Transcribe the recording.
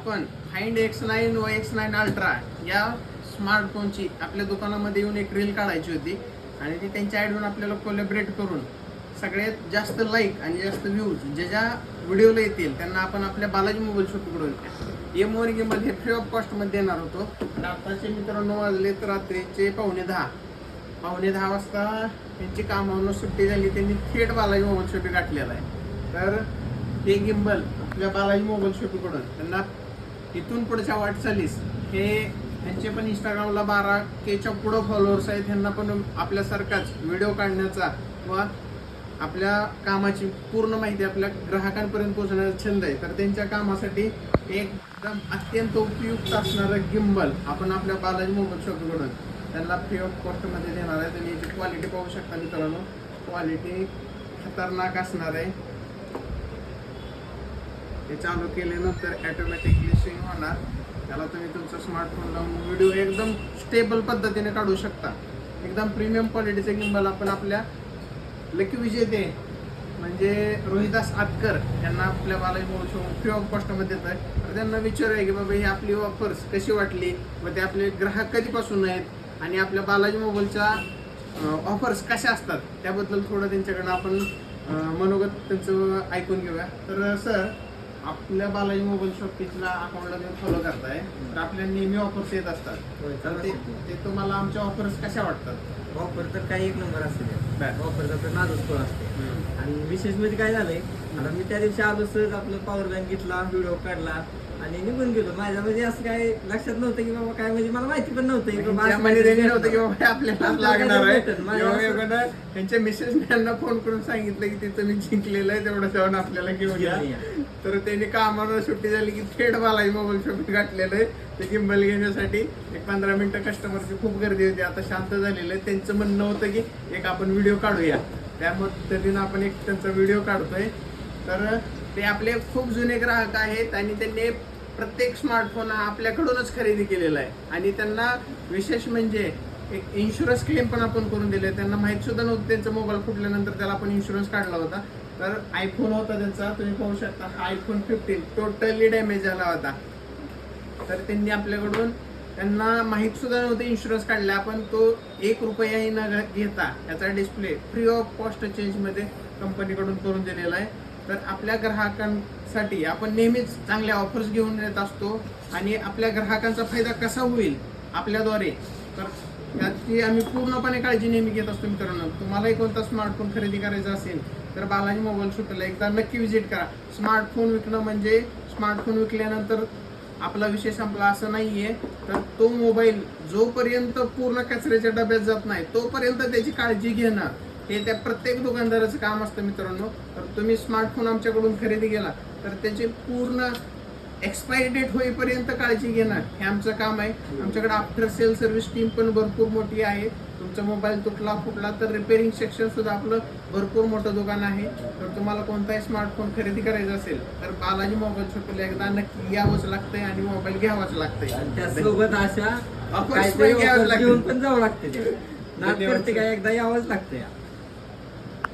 आपण find X9 व X9 ultra या स्मार्टफोनची आपल्या दुकानामध्ये येऊन एक रील काढायची होती आणि ती त्यांच्या आयडीवरून आपल्याला कोलॅबरेट करून सगळ्यात जास्त लाईक आणि जास्त व्ह्यूज ज्या व्हिडिओला येतील त्यांना आपण आपल्या बालाजी मोबाईल शॉपकडून M1 गिम्बल हे फ्री ऑफ कॉस्टमध्ये देणार होतो. तर आताचे मित्रांनो वाजले तर रात्रीचे 9:45 वाजता त्यांची कामावरून सुट्टी झाली. त्यांनी थेट बालाजी मोबाईल शॉपी गाठलेला आहे. तर ते गिम्बल आपल्या बालाजी मोबाईल शॉपीकडून त्यांना इथून पुढच्या वाटचालीस हे त्यांचे पण इंस्टाग्रामला 12Kच्या पुढं फॉलोअर्स आहेत. त्यांना पण आपल्यासारखाच व्हिडिओ काढण्याचा व आपल्या कामाची पूर्ण माहिती आपल्या ग्राहकांपर्यंत पोहोचण्याचा छंद आहे. तर त्यांच्या कामासाठी एकदम अत्यंत उपयुक्त असणारं गिम्बल आपण आपल्या बालाजी मोबाईल शॉपकडून त्यांना फ्री ऑफ कॉस्टमध्ये देणार आहे. तुम्ही याची क्वालिटी पाहू शकता मित्रांनो. क्वालिटी खतरनाक असणार आहे. हे चालू केल्यानंतर ऑटोमॅटिकली स्विंग होणार. त्याला तुम्ही तुमचा स्मार्टफोन लावून व्हिडिओ एकदम स्टेबल पद्धतीने काढू शकता. एकदम प्रीमियम क्वालिटीचे गिम्बल आपण आपल्या लकी विजेते म्हणजे रोहिदास आतकर यांना आपल्या Balaji mobile shop free of कॉस्टमध्ये देत आहे. तर त्यांना विचारूया की बाबा ही आपली ऑफर्स कशी वाटली व ते आपले ग्राहक कधीपासून आहेत आणि आपल्या बालाजी मोबाईलच्या ऑफर्स कशा असतात त्याबद्दल थोडं त्यांच्याकडनं आपण मनोगत त्यांचं ऐकून घेऊया. तर सर, आपल्या बालाजी मोबाईल शॉपीला अकाउंटला तुम्ही फॉलो करताय तर आपल्या नेहमी ऑफर्स येत असतात. तर ते तुम्हाला आमच्या ऑफर्स कशा वाटतात? ऑफर तर काही एक नंबर असते. ऑफरचा तर नादच फळ असते. आणि विशेष म्हणजे काय झालंय, आता मी त्या दिवशी आलो सहज आपलं पॉवर बँक घेतला, व्हिडिओ काढला आणि निघून गेलो. माझ्या म्हणजे असं काय लक्षात नव्हतं की बाबा काय, म्हणजे मला माहिती पण नव्हतं की बाबा आपल्याला लागणार आहे. त्यांच्या मिसेस यांना फोन करून सांगितलं की तिथं मी जिंकलेलं आहे, तेवढं जाऊन आपल्याला घेऊन या. तर त्यांनी कामावर सुट्टी झाली की थेट बालाजी मोबाईल शॉपिंग गाठलेलं आहे ते गिम्बल घेण्यासाठी. एक 15 मिनिटं कस्टमरची खूप गर्दी होती. आता शांत झालेलं आहे. त्यांचं म्हणणं होतं की एक आपण व्हिडिओ काढूया. त्या पद्धतीनं आपण एक त्यांचा व्हिडिओ काढतोय. तर ते आपले खूप जुने ग्राहक आहेत आणि त्यांनी प्रत्येक स्मार्टफोन हा आपल्याकडूनच खरेदी केलेला आहे. आणि त्यांना विशेष म्हणजे एक इन्शुरन्स क्लेम पण आपण करून दिले. त्यांना माहीत सुद्धा नव्हतं त्यांचा मोबाईल फुटल्यानंतर त्याला आपण इन्शुरन्स काढला होता. तर आयफोन होता त्यांचा, तुम्ही पाहू शकता iPhone 15 टोटली डॅमेज झाला होता. तर त्यांनी आपल्याकडून त्यांना माहीत सुद्धा नव्हतं इन्शुरन्स काढला. आपण तो 1 रुपयाही न घेता याचा डिस्प्ले फ्री ऑफ कॉस्ट चेंजमध्ये कंपनीकडून करून दिलेला आहे. तर आपल्या ग्राहकांसाठी आपण नेहमीच चांगल्या ऑफर्स घेऊन येत असतो आणि आपल्या ग्राहकांचा फायदा कसा होईल आपल्याद्वारे, तर याची आम्ही पूर्णपणे काळजी नेहमी घेत असतो. मित्रांनो, तुम्हालाही कोणता स्मार्टफोन खरेदी करायचा असेल तर बालाजी मोबाईल शॉपला एकदा नक्की व्हिजिट करा. स्मार्टफोन विकणं म्हणजे स्मार्टफोन विकल्यानंतर आपला विषय संपला असं नाहीये. तर तो मोबाईल जोपर्यंत पूर्ण कचऱ्याच्या डब्यात जात नाही तोपर्यंत त्याची काळजी घेणं हे त्या प्रत्येक दुकानदाराचं काम असतं. मित्रांनो, तर तुम्ही स्मार्टफोन आमच्याकडून खरेदी केला तर त्याचे पूर्ण एक्सपायरी डेट होईपर्यंत काळजी घेणं हे आमचं काम आहे. आमच्याकडे आफ्टर सेल सर्व्हिस टीम पण भरपूर मोठी आहे. तुमचा मोबाईल तुटला फुटला तर रिपेअरिंग सेक्शन सुद्धा आपलं भरपूर मोठं दुकान आहे. तर तुम्हाला कोणताही स्मार्टफोन खरेदी करायचा असेल तर बालाजी मोबाईल शॉपला एकदा नक्की यावंच लागतंय आणि मोबाईल घ्यावाच लागतंय. त्यासोबत अशा ऑफर्स पण घ्यावंच लागतं. पण जावं लागते. एकदा यावंच लागतं.